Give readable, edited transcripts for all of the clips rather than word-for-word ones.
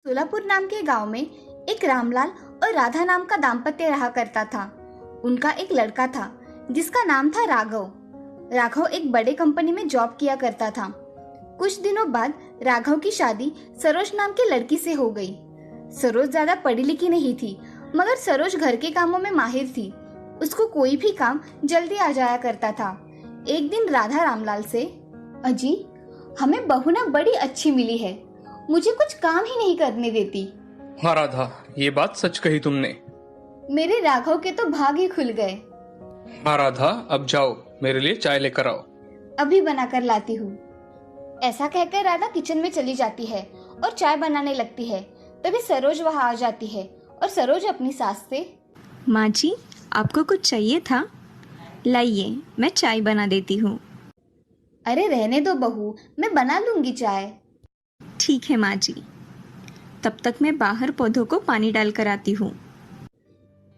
सोलापुर नाम के गांव में एक रामलाल और राधा नाम का दाम्पत्य रहा करता था। उनका एक लड़का था जिसका नाम था राघव। राघव एक बड़े कंपनी में जॉब किया करता था। कुछ दिनों बाद राघव की शादी सरोज नाम की लड़की से हो गई। सरोज ज्यादा पढ़ी लिखी नहीं थी, मगर सरोज घर के कामों में माहिर थी। उसको कोई भी काम जल्दी आ जाया करता था। एक दिन राधा रामलाल से, अजी हमें बहू ना बड़ी अच्छी मिली है, मुझे कुछ काम ही नहीं करने देती। हाँ राधा, ये बात सच कही तुमने। मेरे राघव के तो भाग ही खुल गए। हाँ राधा, अब जाओ मेरे लिए चाय लेकर आओ। अभी बनाकर लाती हूँ। ऐसा कहकर राधा किचन में चली जाती है और चाय बनाने लगती है। तभी सरोज वहाँ आ जाती है और सरोज अपनी सास से, माँ जी आपको कुछ चाहिए था? लाइए मैं चाय बना देती हूँ। अरे रहने दो बहू, मैं बना लूंगी चाय। ठीक है माँ जी, तब तक मैं बाहर पौधों को पानी डाल कर आती हूँ।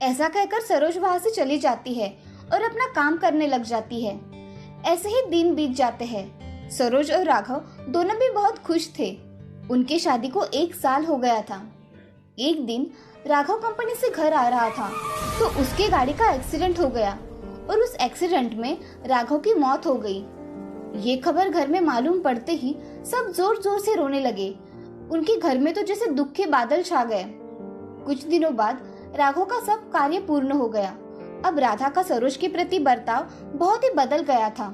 ऐसा कहकर सरोज वहाँ से चली जाती है और अपना काम करने लग जाती है। ऐसे ही दिन बीत जाते हैं। सरोज और राघव दोनों भी बहुत खुश थे। उनकी शादी को 1 साल हो गया था। एक दिन राघव कंपनी से घर आ रहा था तो उसके गाड़ी का एक्सीडेंट हो गया और उस एक्सीडेंट में राघव की मौत हो गई। ये खबर घर में मालूम पड़ते ही सब जोर जोर से रोने लगे। उनके घर में तो जैसे दुख के बादल छा गए। कुछ दिनों बाद राघव का सब कार्य पूर्ण हो गया। अब राधा का सरोज के प्रति बर्ताव बहुत ही बदल गया था।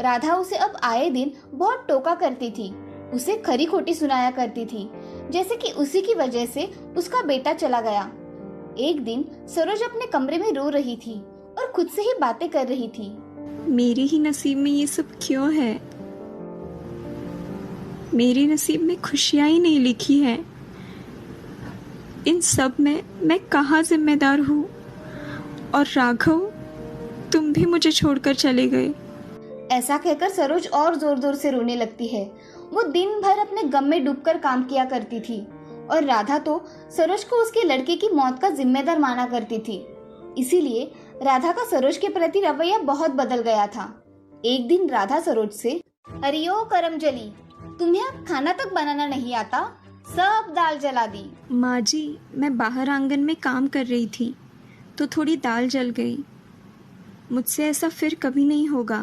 राधा उसे अब आए दिन बहुत टोका करती थी, उसे खरी खोटी सुनाया करती थी, जैसे कि उसी की वजह से उसका बेटा चला गया। एक दिन सरोज अपने कमरे में रो रही थी और खुद से ही बातें कर रही थी। मेरे ही नसीब में ये सब क्यों है? मेरे नसीब में खुशियां ही नहीं लिखी है। इन सब में मैं कहाँ जिम्मेदार हूँ? और राघव, तुम भी मुझे छोड़कर चले गए। ऐसा कहकर सरोज और जोर जोर से रोने लगती है। वो दिन भर अपने गम में डूबकर काम किया करती थी और राधा तो सरोज को उसके लड़के की मौत का जिम्मेदार माना करती थी। इसीलिए राधा का सरोज के प्रति रवैया बहुत बदल गया था। एक दिन राधा सरोज से, अरे ओ करमजली, तुम्हें अब खाना तक बनाना नहीं आता, सब दाल जला दी। माँ जी मैं बाहर आंगन में काम कर रही थी तो थोड़ी दाल जल गई। मुझसे ऐसा फिर कभी नहीं होगा।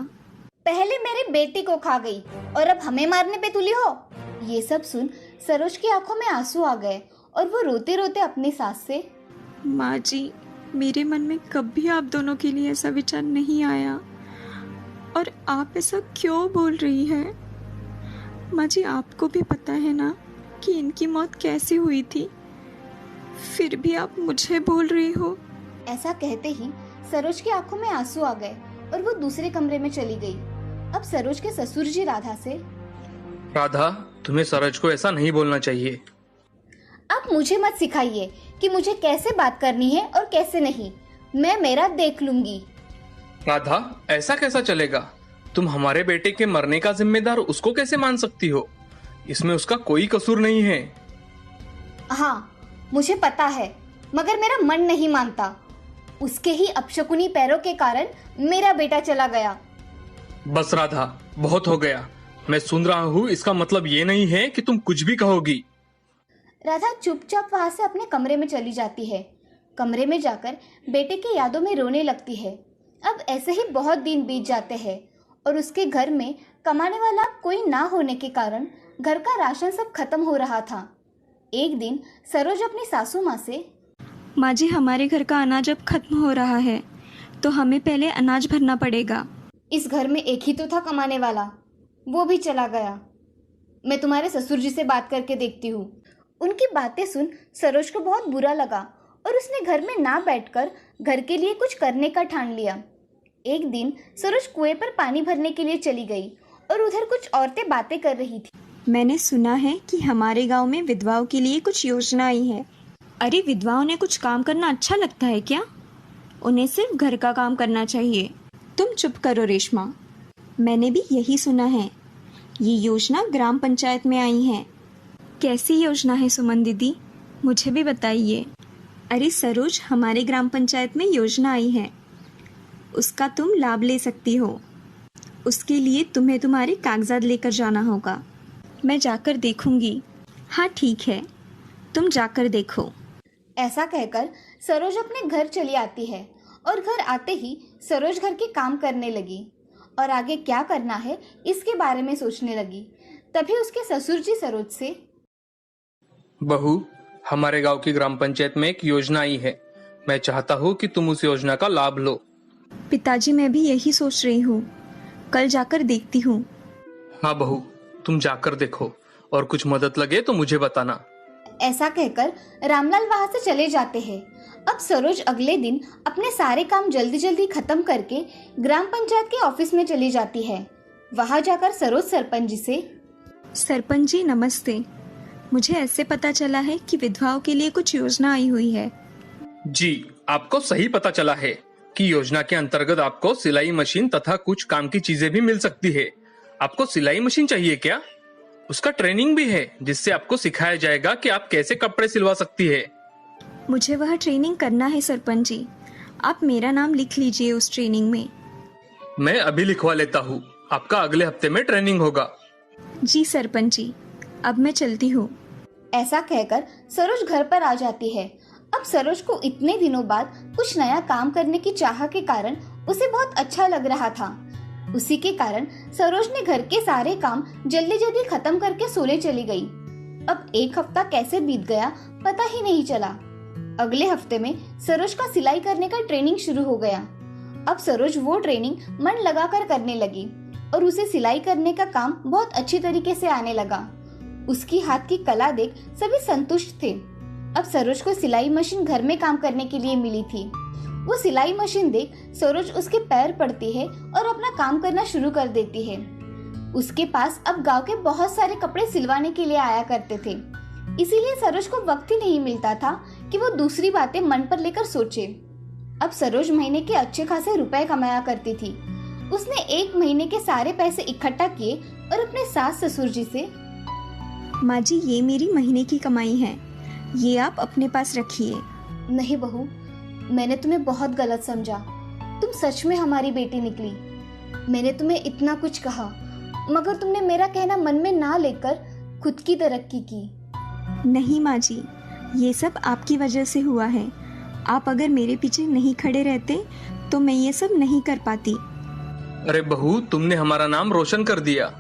पहले मेरे बेटे को खा गई और अब हमें मारने पे तुली हो। ये सब सुन सरोज की आंखों में आंसू आ गए और वो रोते रोते अपनी सास से, माँ जी मेरे मन में कभी आप दोनों के लिए ऐसा विचार नहीं आया, और आप ऐसा क्यों बोल रही है? माँ जी आपको भी पता है ना कि इनकी मौत कैसे हुई थी, फिर भी आप मुझे बोल रही हो। ऐसा कहते ही सरोज की आंखों में आंसू आ गए और वो दूसरे कमरे में चली गई। अब सरोज के ससुर जी राधा से, राधा, तुम्हें सरोज को ऐसा नहीं बोलना चाहिए। आप मुझे मत सिखाइए कि मुझे कैसे बात करनी है और कैसे नहीं। मैं मेरा देख लूंगी। राधा, ऐसा कैसा चलेगा? तुम हमारे बेटे के मरने का जिम्मेदार उसको कैसे मान सकती हो? इसमें उसका कोई कसूर नहीं है। हाँ मुझे पता है, मगर मेरा मन नहीं मानता। उसके ही अपशकुनी पैरों के कारण मेरा बेटा चला गया। बस राधा, बहुत हो गया। मैं सुन रहा हूँ, इसका मतलब ये नहीं है कि तुम कुछ भी कहोगी। राधा चुपचाप वहां से अपने कमरे में चली जाती है। कमरे में जाकर बेटे की यादों में रोने लगती है। अब ऐसे ही बहुत दिन बीत जाते हैं और उसके घर में कमाने वाला कोई ना होने के कारण घर का राशन सब खत्म हो रहा था। एक दिन सरोज अपनी सासू माँ से, माँ जी हमारे घर का अनाज अब खत्म हो रहा है तो हमें पहले अनाज भरना पड़ेगा। इस घर में एक ही तो था कमाने वाला, वो भी चला गया। मैं तुम्हारे ससुर जी से बात करके देखती हूँ। उनकी बातें सुन सरोज को बहुत बुरा लगा और उसने घर में ना बैठकर घर के लिए कुछ करने का ठान लिया। एक दिन सरोज कुएं पर पानी भरने के लिए चली गई और उधर कुछ औरतें बातें कर रही थी। मैंने सुना है कि हमारे गांव में विधवाओं के लिए कुछ योजना आई है। अरे विधवाओं ने कुछ काम करना अच्छा लगता है क्या? उन्हें सिर्फ घर का काम करना चाहिए। तुम चुप करो रेशमा, मैंने भी यही सुना है। ये योजना ग्राम पंचायत में आई है। कैसी योजना है सुमन दीदी, मुझे भी बताइए। अरे सरोज, हमारे ग्राम पंचायत में योजना आई है, उसका तुम लाभ ले सकती हो। उसके लिए तुम्हें तुम्हारे कागजात लेकर जाना होगा। मैं जाकर देखूंगी। हाँ ठीक है, तुम जाकर देखो। ऐसा कहकर सरोज अपने घर चली आती है और घर आते ही सरोज घर के काम करने लगी और आगे क्या करना है इसके बारे में सोचने लगी। तभी उसके ससुर जी सरोज से, बहू, हमारे गांव की ग्राम पंचायत में एक योजना आई है। मैं चाहता हूँ कि तुम उस योजना का लाभ लो। पिताजी, मैं भी यही सोच रही हूँ, कल जाकर देखती हूँ। हाँ बहू, तुम जाकर देखो और कुछ मदद लगे तो मुझे बताना। ऐसा कहकर रामलाल वहां से चले जाते हैं। अब सरोज अगले दिन अपने सारे काम जल्दी जल्दी खत्म करके ग्राम पंचायत के ऑफिस में चली जाती है। वहां जाकर सरोज सरपंच जी से, सरपंच जी नमस्ते, मुझे ऐसे पता चला है कि विधवाओं के लिए कुछ योजना आई हुई है। जी, आपको सही पता चला है कि योजना के अंतर्गत आपको सिलाई मशीन तथा कुछ काम की चीजें भी मिल सकती है। आपको सिलाई मशीन चाहिए क्या? उसका ट्रेनिंग भी है जिससे आपको सिखाया जाएगा कि आप कैसे कपड़े सिलवा सकती है। मुझे वह ट्रेनिंग करना है सरपंच जी, आप मेरा नाम लिख लीजिए उस ट्रेनिंग में। मैं अभी लिखवा लेता हूँ, आपका अगले हफ्ते में ट्रेनिंग होगा। जी सरपंच जी, अब मैं चलती हूँ। ऐसा कहकर सरोज घर पर आ जाती है। अब सरोज को इतने दिनों बाद कुछ नया काम करने की चाह के कारण उसे बहुत अच्छा लग रहा था। उसी के कारण सरोज ने घर के सारे काम जल्दी जल्दी खत्म करके सोने चली गई। अब एक हफ्ता कैसे बीत गया पता ही नहीं चला। अगले हफ्ते में सरोज का सिलाई करने का ट्रेनिंग शुरू हो गया। अब सरोज वो ट्रेनिंग मन लगाकर करने लगी और उसे सिलाई करने का काम बहुत अच्छी तरीके से आने लगा। उसकी हाथ की कला देख सभी संतुष्ट थे। अब सरोज को सिलाई मशीन घर में काम करने के लिए मिली थी। वो सिलाई मशीन देख सरोज उसके पैर पड़ती है और अपना काम करना शुरू कर देती है। उसके पास अब गांव के बहुत सारे कपड़े सिलवाने के लिए आया करते थे, इसीलिए सरोज को वक्त ही नहीं मिलता था कि वो दूसरी बातें मन पर लेकर सोचे। अब सरोज महीने के अच्छे खासे रुपए कमाया करती थी। उसने एक महीने के सारे पैसे इकट्ठा किए और अपने सास ससुर जी से, माँ जी, ये मेरी महीने की कमाई है, ये आप अपने पास रखिए। नहीं बहू, मैंने तुम्हें बहुत गलत समझा। तुम सच में हमारी बेटी निकली। मैंने तुम्हें इतना कुछ कहा मगर तुमने मेरा कहना मन में ना लेकर खुद की तरक्की की। नहीं माँ जी, ये सब आपकी वजह से हुआ है। आप अगर मेरे पीछे नहीं खड़े रहते तो मैं ये सब नहीं कर पाती। अरे बहू, तुमने हमारा नाम रोशन कर दिया।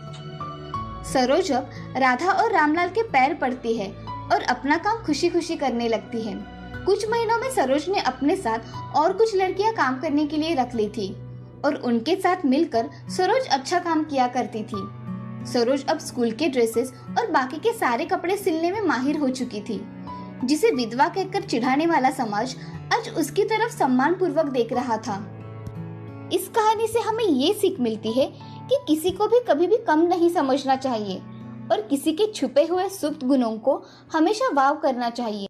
सरोज अब राधा और रामलाल के पैर पड़ती है और अपना काम खुशी खुशी करने लगती है। कुछ महीनों में सरोज ने अपने साथ और कुछ लड़कियां काम करने के लिए रख ली थी और उनके साथ मिलकर सरोज अच्छा काम किया करती थी। सरोज अब स्कूल के ड्रेसेस और बाकी के सारे कपड़े सिलने में माहिर हो चुकी थी, जिसे विधवा कहकर चिढ़ाने वाला समाज आज उसकी तरफ सम्मान पूर्वक देख रहा था। इस कहानी से हमें ये सीख मिलती है कि किसी को भी कभी भी कम नहीं समझना चाहिए और किसी के छुपे हुए सुप्त गुणों को हमेशा वाव करना चाहिए।